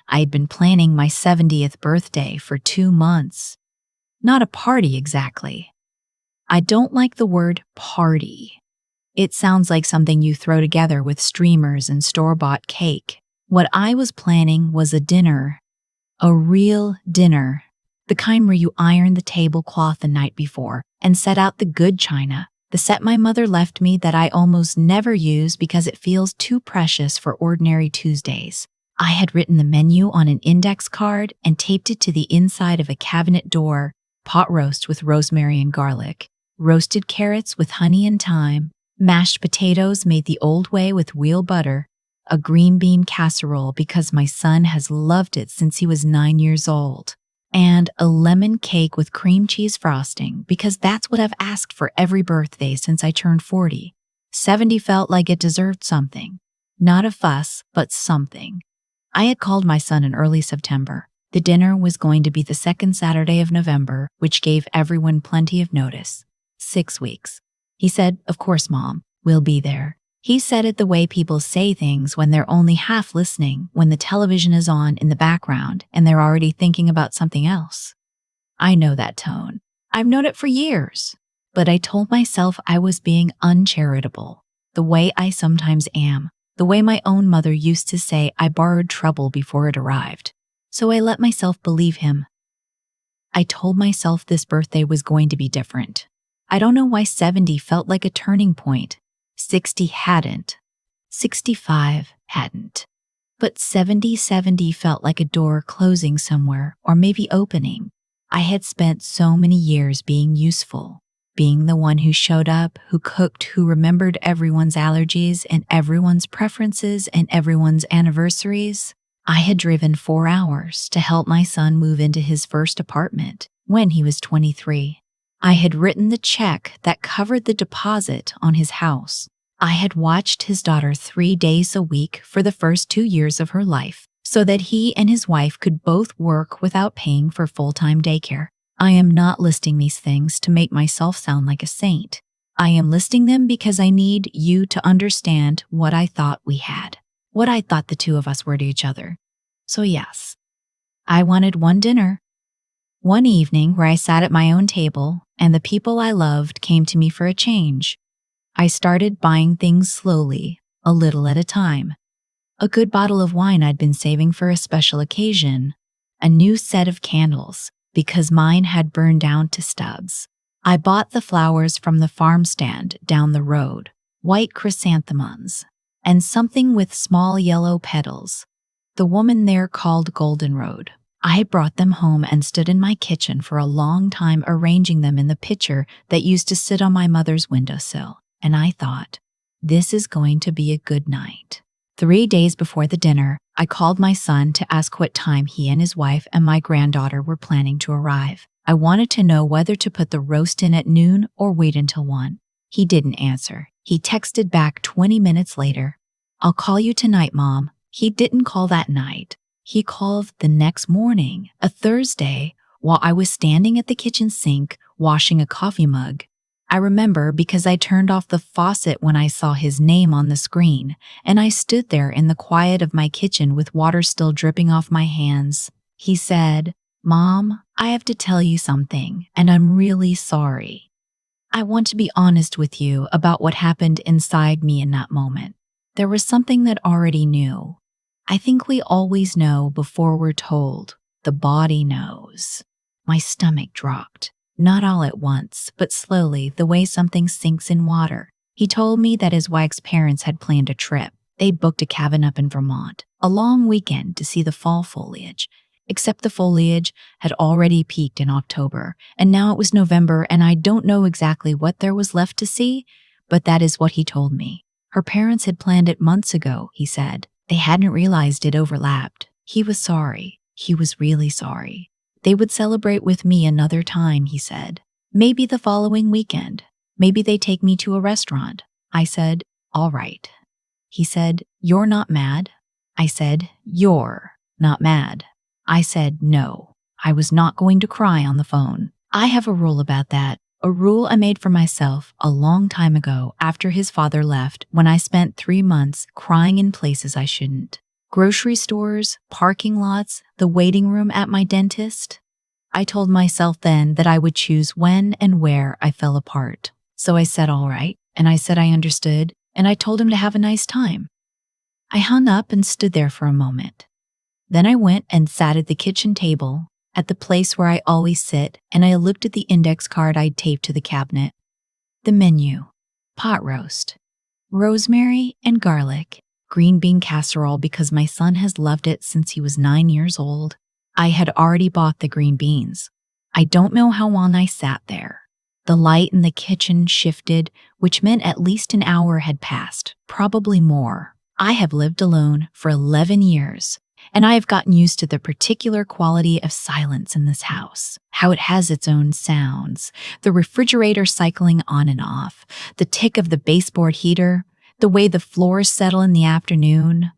I had been planning my 70th birthday for 2 months. Not a party exactly. I don't like the word party. It sounds like something you throw together with streamers and store-bought cake. What I was planning was a dinner. A real dinner. The kind where you iron the tablecloth the night before and set out the good china, the set my mother left me that I almost never use because it feels too precious for ordinary Tuesdays. I had written the menu on an index card and taped it to the inside of a cabinet door: pot roast with rosemary and garlic, roasted carrots with honey and thyme, mashed potatoes made the old way with real butter, a green bean casserole because my son has loved it since he was 9 years old, and a lemon cake with cream cheese frosting because that's what I've asked for every birthday since I turned 40. 70 felt like it deserved something. Not a fuss, but something. I had called my son in early September. The dinner was going to be the second Saturday of November, which gave everyone plenty of notice. 6 weeks. He said, "Of course, Mom, we'll be there." He said it the way people say things when they're only half listening, when the television is on in the background and they're already thinking about something else. I know that tone. I've known it for years. But I told myself I was being uncharitable, the way I sometimes am, the way my own mother used to say I borrowed trouble before it arrived. So I let myself believe him. I told myself this birthday was going to be different. I don't know why 70 felt like a turning point. 60 hadn't. 65 hadn't. But 70 felt like a door closing somewhere, or maybe opening. I had spent so many years being useful, being the one who showed up, who cooked, who remembered everyone's allergies and everyone's preferences and everyone's anniversaries. I had driven 4 hours to help my son move into his first apartment when he was 23. I had written the check that covered the deposit on his house. I had watched his daughter 3 days a week for the first 2 years of her life so that he and his wife could both work without paying for full-time daycare. I am not listing these things to make myself sound like a saint. I am listing them because I need you to understand what I thought we had, what I thought the two of us were to each other. So yes, I wanted one dinner. One evening where I sat at my own table and the people I loved came to me for a change. I started buying things slowly, a little at a time. A good bottle of wine I'd been saving for a special occasion. A new set of candles, because mine had burned down to stubs. I bought the flowers from the farm stand down the road, white chrysanthemums, and something with small yellow petals. The woman there called goldenrod. I brought them home and stood in my kitchen for a long time arranging them in the pitcher that used to sit on my mother's windowsill, and I thought, this is going to be a good night. 3 days before the dinner, I called my son to ask what time he and his wife and my granddaughter were planning to arrive. I wanted to know whether to put the roast in at noon or wait until 1. He didn't answer. He texted back 20 minutes later, "I'll call you tonight, Mom." He didn't call that night. He called the next morning, a Thursday, while I was standing at the kitchen sink washing a coffee mug. I remember because I turned off the faucet when I saw his name on the screen, and I stood there in the quiet of my kitchen with water still dripping off my hands. He said, "Mom, I have to tell you something, and I'm really sorry. I want to be honest with you about what happened inside me in that moment. There was something that already knew. I think we always know before we're told. The body knows." My stomach dropped. Not all at once, but slowly, the way something sinks in water. He told me that his wife's parents had planned a trip. They'd booked a cabin up in Vermont, a long weekend to see the fall foliage. Except the foliage had already peaked in October, and now it was November, and I don't know exactly what there was left to see, but that is what he told me. Her parents had planned it months ago, he said. They hadn't realized it overlapped. He was sorry. He was really sorry. They would celebrate with me another time, he said. Maybe the following weekend. Maybe they take me to a restaurant. I said, "All right." He said, "You're not mad?" I said, "You're not mad." I said, "No." I was not going to cry on the phone. I have a rule about that. A rule I made for myself a long time ago after his father left when I spent 3 months crying in places I shouldn't. Grocery stores, parking lots, the waiting room at my dentist. I told myself then that I would choose when and where I fell apart. So I said all right, and I said I understood, and I told him to have a nice time. I hung up and stood there for a moment. Then I went and sat at the kitchen table, at the place where I always sit, and I looked at the index card I'd taped to the cabinet. The menu: pot roast, rosemary and garlic, green bean casserole because my son has loved it since he was 9 years old. I had already bought the green beans. I don't know how long I sat there. The light in the kitchen shifted, which meant at least an hour had passed, probably more. I have lived alone for 11 years, and I have gotten used to the particular quality of silence in this house, how it has its own sounds, the refrigerator cycling on and off, the tick of the baseboard heater, the way the floors settle in the afternoon.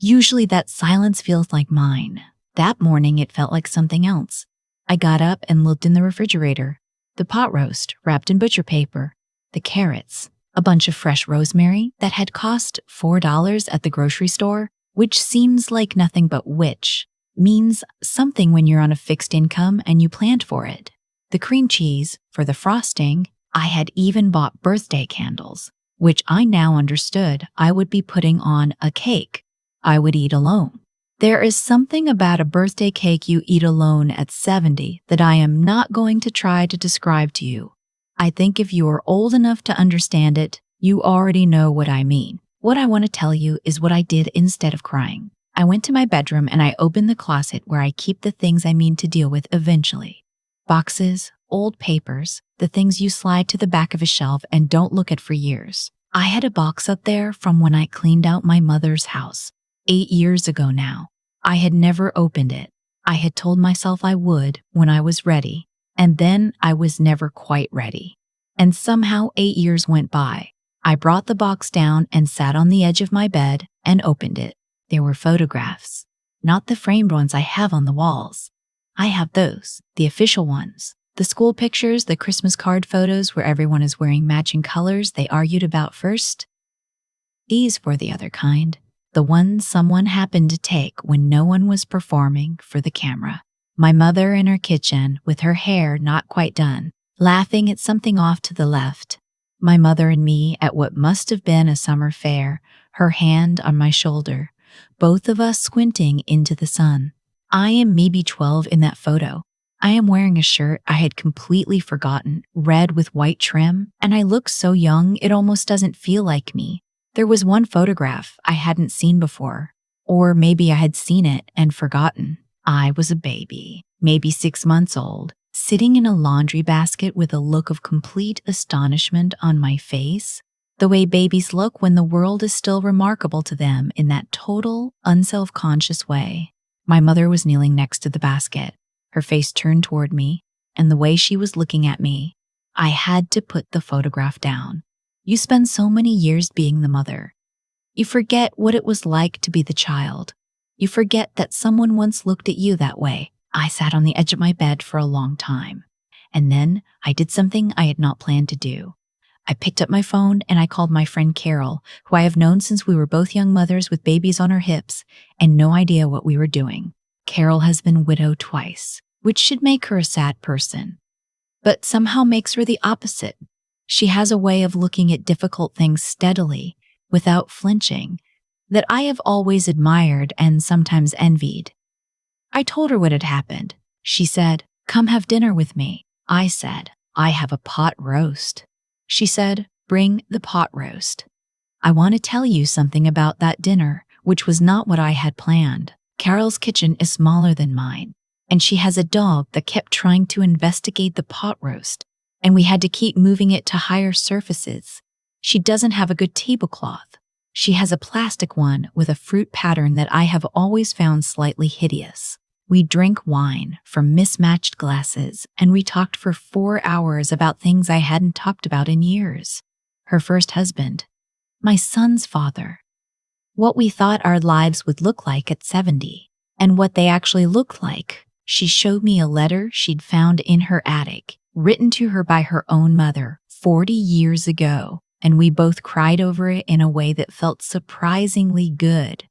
Usually that silence feels like mine. That morning it felt like something else. I got up and looked in the refrigerator. The pot roast, wrapped in butcher paper, the carrots, a bunch of fresh rosemary that had cost $4 at the grocery store, which seems like nothing but which means something when you're on a fixed income and you planned for it. The cream cheese for the frosting. I had even bought birthday candles, which I now understood I would be putting on a cake I would eat alone. There is something about a birthday cake you eat alone at 70 that I am not going to try to describe to you. I think if you are old enough to understand it, you already know what I mean. What I want to tell you is what I did instead of crying. I went to my bedroom and I opened the closet where I keep the things I mean to deal with eventually. Boxes, old papers, the things you slide to the back of a shelf and don't look at for years. I had a box up there from when I cleaned out my mother's house, 8 years ago now. I had never opened it. I had told myself I would when I was ready, and then I was never quite ready. And somehow 8 years went by. I brought the box down and sat on the edge of my bed and opened it. There were photographs, not the framed ones I have on the walls. I have those, the official ones. The school pictures, the Christmas card photos where everyone is wearing matching colors they argued about first. These were the other kind. The ones someone happened to take when no one was performing for the camera. My mother in her kitchen with her hair not quite done, laughing at something off to the left. My mother and me at what must have been a summer fair, her hand on my shoulder, both of us squinting into the sun. I am maybe 12 in that photo. I am wearing a shirt I had completely forgotten, red with white trim, and I look so young it almost doesn't feel like me. There was one photograph I hadn't seen before, or maybe I had seen it and forgotten. I was a baby, maybe 6 months old, sitting in a laundry basket with a look of complete astonishment on my face, the way babies look when the world is still remarkable to them in that total, unself-conscious way. My mother was kneeling next to the basket, her face turned toward me, and the way she was looking at me, I had to put the photograph down. You spend so many years being the mother. You forget what it was like to be the child. You forget that someone once looked at you that way. I sat on the edge of my bed for a long time. And then I did something I had not planned to do. I picked up my phone and I called my friend Carol, who I have known since we were both young mothers with babies on our hips and no idea what we were doing. Carol has been widowed twice, which should make her a sad person, but somehow makes her the opposite. She has a way of looking at difficult things steadily, without flinching, that I have always admired and sometimes envied. I told her what had happened. She said, "Come have dinner with me." I said, "I have a pot roast." She said, "Bring the pot roast." I want to tell you something about that dinner, which was not what I had planned. Carol's kitchen is smaller than mine, and she has a dog that kept trying to investigate the pot roast, and we had to keep moving it to higher surfaces. She doesn't have a good tablecloth. She has a plastic one with a fruit pattern that I have always found slightly hideous. We drank wine from mismatched glasses, and we talked for 4 hours about things I hadn't talked about in years. Her first husband, my son's father, what we thought our lives would look like at 70, and what they actually looked like. She showed me a letter she'd found in her attic, written to her by her own mother 40 years ago, and we both cried over it in a way that felt surprisingly good.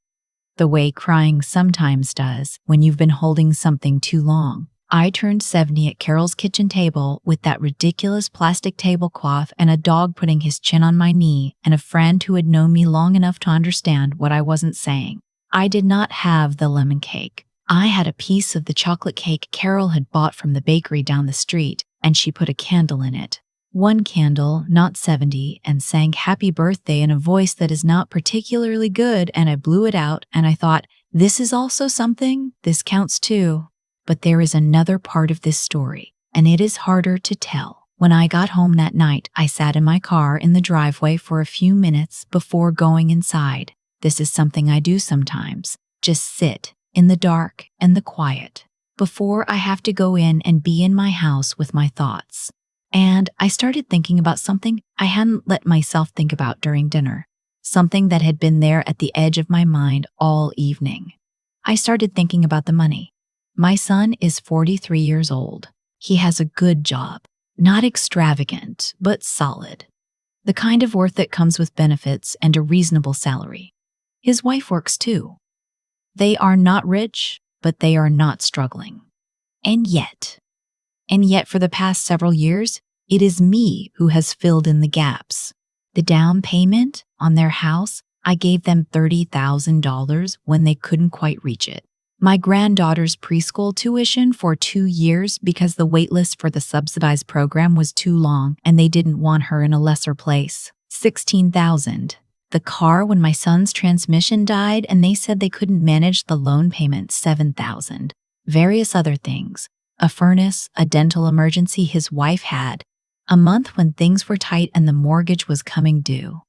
the way crying sometimes does when you've been holding something too long. I turned 70 at Carol's kitchen table with that ridiculous plastic tablecloth and a dog putting his chin on my knee and a friend who had known me long enough to understand what I wasn't saying. I did not have the lemon cake. I had a piece of the chocolate cake Carol had bought from the bakery down the street, and she put a candle in it. One candle, not 70, and sang happy birthday in a voice that is not particularly good, and I blew it out and I thought, this is also something, this counts too. But there is another part of this story, and it is harder to tell. When I got home that night, I sat in my car in the driveway for a few minutes before going inside. This is something I do sometimes. Just sit in the dark and the quiet before I have to go in and be in my house with my thoughts. And I started thinking about something I hadn't let myself think about during dinner, something that had been there at the edge of my mind all evening. I started thinking about the money. My son is 43 years old. He has a good job, not extravagant, but solid. The kind of work that comes with benefits and a reasonable salary. His wife works too. They are not rich, but they are not struggling. And yet for the past several years, it is me who has filled in the gaps. The down payment on their house, I gave them $30,000 when they couldn't quite reach it. My granddaughter's preschool tuition for 2 years because the waitlist for the subsidized program was too long and they didn't want her in a lesser place. $16,000. The car when my son's transmission died and they said they couldn't manage the loan payment. $7,000. Various other things. A furnace, a dental emergency his wife had. A month when things were tight and the mortgage was coming due.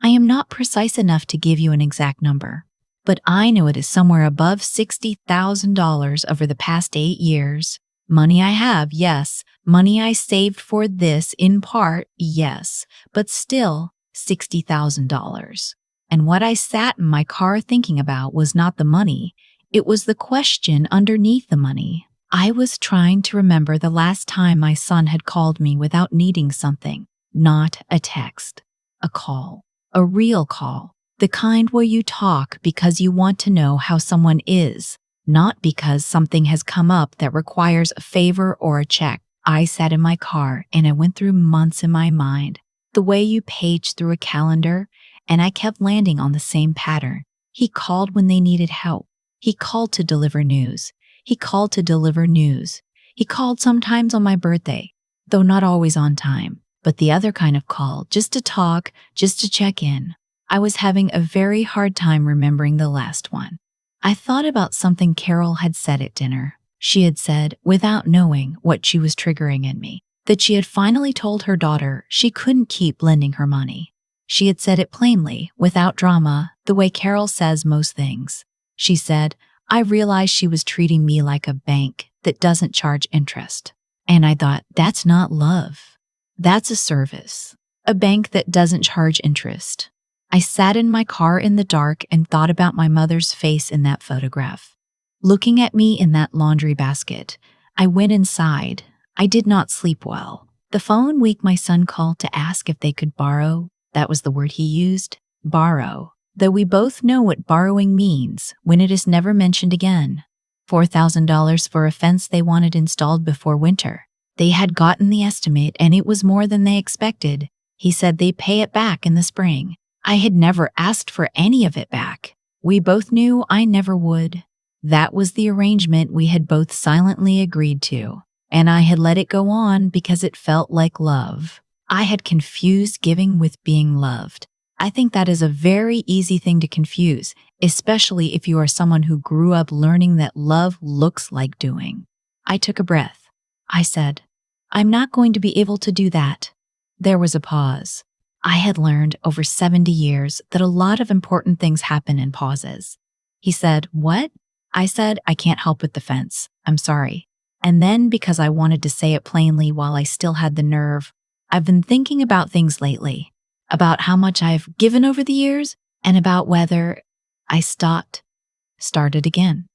I am not precise enough to give you an exact number, but I know it is somewhere above $60,000 over the past 8 years. Money I have, yes. Money I saved for this, in part, yes. But still, $60,000. And what I sat in my car thinking about was not the money. It was the question underneath the money. I was trying to remember the last time my son had called me without needing something. Not a text. A call. A real call. The kind where you talk because you want to know how someone is, not because something has come up that requires a favor or a check. I sat in my car and I went through months in my mind, the way you page through a calendar, and I kept landing on the same pattern. He called when they needed help. He called to deliver news. He called to deliver news. He called sometimes on my birthday, though not always on time, but the other kind of call, just to talk, just to check in. I was having a very hard time remembering the last one. I thought about something Carol had said at dinner. She had said, without knowing what she was triggering in me, that she had finally told her daughter she couldn't keep lending her money. She had said it plainly, without drama, the way Carol says most things. She said, I realized she was treating me like a bank that doesn't charge interest. And I thought, that's not love. That's a service. A bank that doesn't charge interest. I sat in my car in the dark and thought about my mother's face in that photograph. Looking at me in that laundry basket, I went inside. I did not sleep well. The following week, my son called to ask if they could borrow. That was the word he used, borrow. Though we both know what borrowing means when it is never mentioned again. $4,000 for a fence they wanted installed before winter. They had gotten the estimate and it was more than they expected. He said they'd pay it back in the spring. I had never asked for any of it back. We both knew I never would. That was the arrangement we had both silently agreed to, and I had let it go on because it felt like love. I had confused giving with being loved. I think that is a very easy thing to confuse, especially if you are someone who grew up learning that love looks like doing. I took a breath. I said, I'm not going to be able to do that. There was a pause. I had learned over 70 years that a lot of important things happen in pauses. He said, what? I said, I can't help with the fence. I'm sorry. And then, because I wanted to say it plainly while I still had the nerve, I've been thinking about things lately, about how much I've given over the years, and about whether I started again.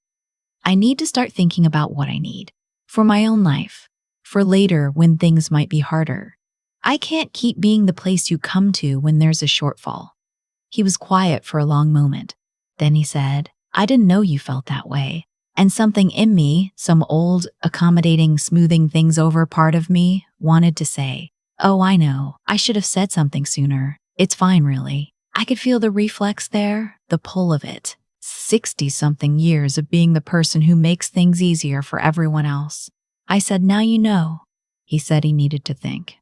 I need to start thinking about what I need for my own life, for later when things might be harder. I can't keep being the place you come to when there's a shortfall. He was quiet for a long moment. Then he said, I didn't know you felt that way. And something in me, some old, accommodating, smoothing things over part of me, wanted to say, oh, I know, I should have said something sooner. It's fine, really. I could feel the reflex there, the pull of it. 60-something years of being the person who makes things easier for everyone else. I said, now you know. He said he needed to think.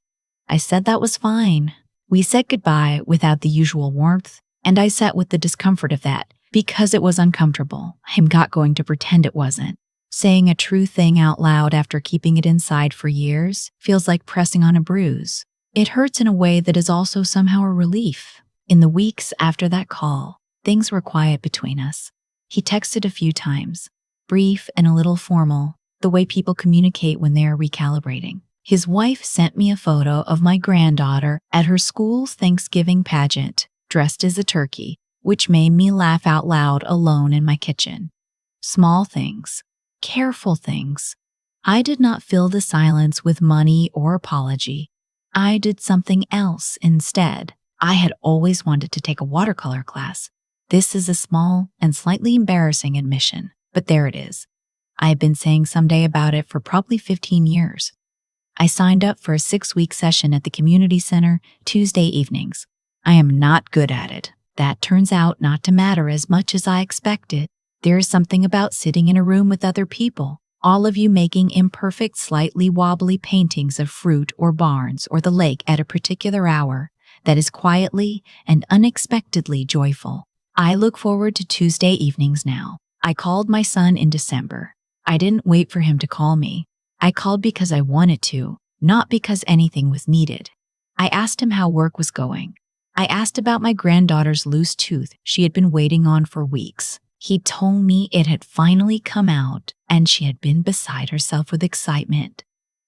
I said that was fine. We said goodbye without the usual warmth, and I sat with the discomfort of that because it was uncomfortable. I'm not going to pretend it wasn't. Saying a true thing out loud after keeping it inside for years feels like pressing on a bruise. It hurts in a way that is also somehow a relief. In the weeks after that call, things were quiet between us. He texted a few times, brief and a little formal, the way people communicate when they are recalibrating. His wife sent me a photo of my granddaughter at her school's Thanksgiving pageant, dressed as a turkey, which made me laugh out loud alone in my kitchen. Small things, careful things. I did not fill the silence with money or apology. I did something else instead. I had always wanted to take a watercolor class. This is a small and slightly embarrassing admission, but there it is. I have been saying someday about it for probably 15 years. I signed up for a 6-week session at the community center Tuesday evenings. I am not good at it. That turns out not to matter as much as I expected. There is something about sitting in a room with other people, all of you making imperfect, slightly wobbly paintings of fruit or barns or the lake at a particular hour, that is quietly and unexpectedly joyful. I look forward to Tuesday evenings now. I called my son in December. I didn't wait for him to call me. I called because I wanted to, not because anything was needed. I asked him how work was going. I asked about my granddaughter's loose tooth she had been waiting on for weeks. He told me it had finally come out and she had been beside herself with excitement.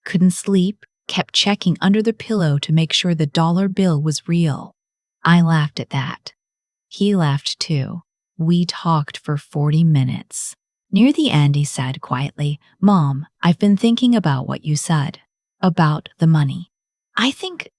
Couldn't sleep, kept checking under the pillow to make sure the dollar bill was real. I laughed at that. He laughed too. We talked for 40 minutes. Near the end, he said quietly, Mom, I've been thinking about what you said. About the money. I think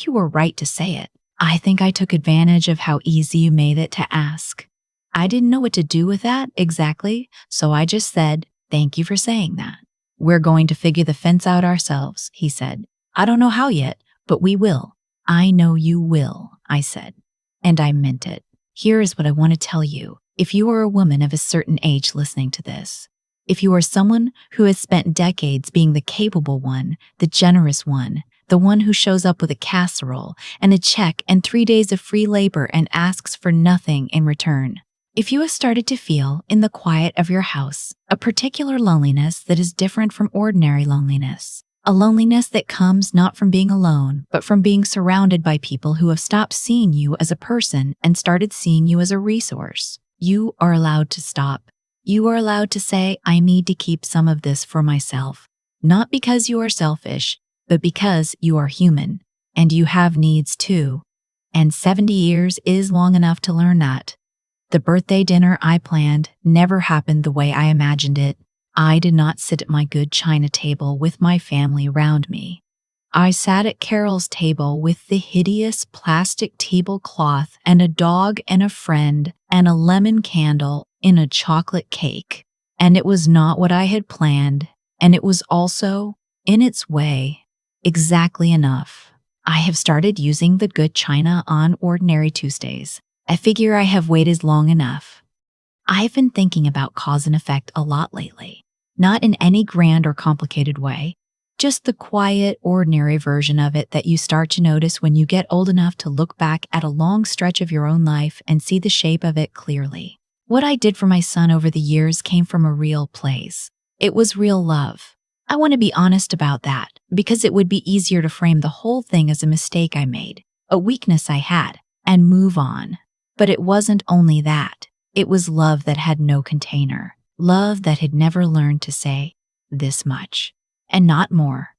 you were right to say it. I think I took advantage of how easy you made it to ask. I didn't know what to do with that exactly, so I just said, thank you for saying that. We're going to figure the fence out ourselves, he said. I don't know how yet, but we will. I know you will, I said. And I meant it. Here is what I want to tell you. If you are a woman of a certain age listening to this, if you are someone who has spent decades being the capable one, the generous one, the one who shows up with a casserole and a check and 3 days of free labor and asks for nothing in return, if you have started to feel, in the quiet of your house, a particular loneliness that is different from ordinary loneliness, a loneliness that comes not from being alone, but from being surrounded by people who have stopped seeing you as a person and started seeing you as a resource, you are allowed to stop. You are allowed to say, I need to keep some of this for myself, not because you are selfish, but because you are human, and you have needs too. And 70 years is long enough to learn that. The birthday dinner I planned never happened the way I imagined it. I did not sit at my good china table with my family around me. I sat at Carol's table with the hideous plastic tablecloth and a dog and a friend and a lemon candle in a chocolate cake. And it was not what I had planned, and it was also, in its way, exactly enough. I have started using the good china on ordinary Tuesdays. I figure I have waited long enough. I've been thinking about cause and effect a lot lately. Not in any grand or complicated way, just the quiet, ordinary version of it that you start to notice when you get old enough to look back at a long stretch of your own life and see the shape of it clearly. What I did for my son over the years came from a real place. It was real love. I want to be honest about that, because it would be easier to frame the whole thing as a mistake I made, a weakness I had, and move on. But it wasn't only that. It was love that had no container. Love that had never learned to say, this much, and not more.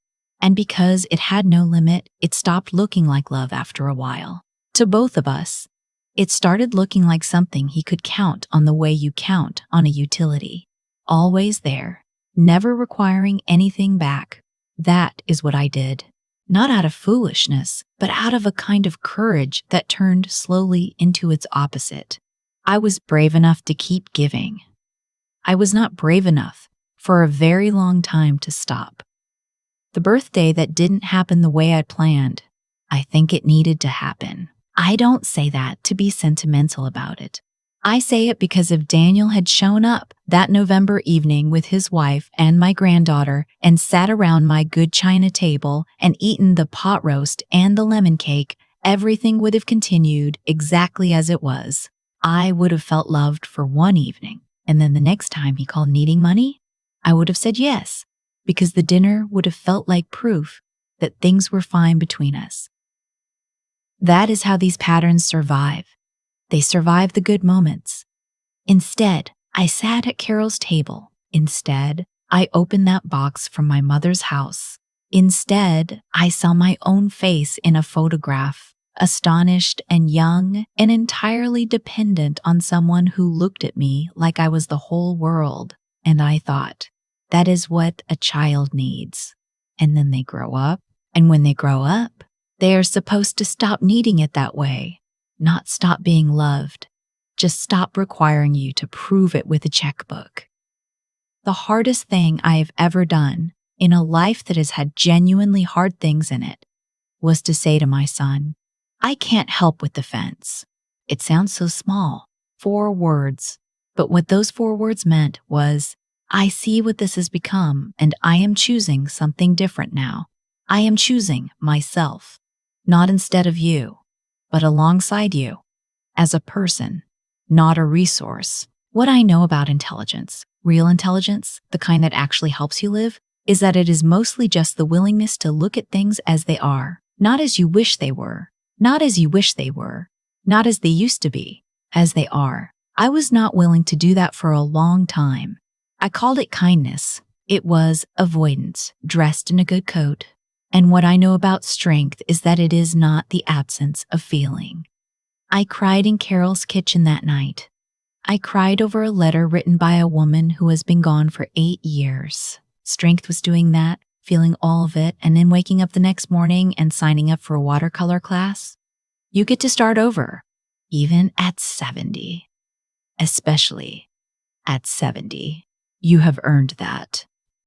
And because it had no limit, it stopped looking like love after a while. To both of us, it started looking like something he could count on the way you count on a utility. Always there, never requiring anything back. That is what I did. Not out of foolishness, but out of a kind of courage that turned slowly into its opposite. I was brave enough to keep giving. I was not brave enough for a very long time to stop. The birthday that didn't happen the way I'd planned, I think it needed to happen. I don't say that to be sentimental about it. I say it because if Daniel had shown up that November evening with his wife and my granddaughter and sat around my good china table and eaten the pot roast and the lemon cake, everything would have continued exactly as it was. I would have felt loved for one evening, and then the next time he called needing money, I would have said yes, because the dinner would have felt like proof that things were fine between us. That is how these patterns survive. They survive the good moments. Instead, I sat at Carol's table. Instead, I opened that box from my mother's house. Instead, I saw my own face in a photograph, astonished and young and entirely dependent on someone who looked at me like I was the whole world. And I thought, that is what a child needs. And then they grow up, and when they grow up, they are supposed to stop needing it that way, not stop being loved, just stop requiring you to prove it with a checkbook. The hardest thing I have ever done in a life that has had genuinely hard things in it was to say to my son, I can't help with the fence. It sounds so small, 4 words, but what those 4 words meant was, I see what this has become, and I am choosing something different now. I am choosing myself, not instead of you, but alongside you, as a person, not a resource. What I know about intelligence, real intelligence, the kind that actually helps you live, is that it is mostly just the willingness to look at things as they are, not as you wish they were, not as you wish they were, not as they used to be, as they are. I was not willing to do that for a long time. I called it kindness. It was avoidance, dressed in a good coat. And what I know about strength is that it is not the absence of feeling. I cried in Carol's kitchen that night. I cried over a letter written by a woman who has been gone for 8 years. Strength was doing that, feeling all of it, and then waking up the next morning and signing up for a watercolor class. You get to start over, even at 70. Especially at 70. You have earned that.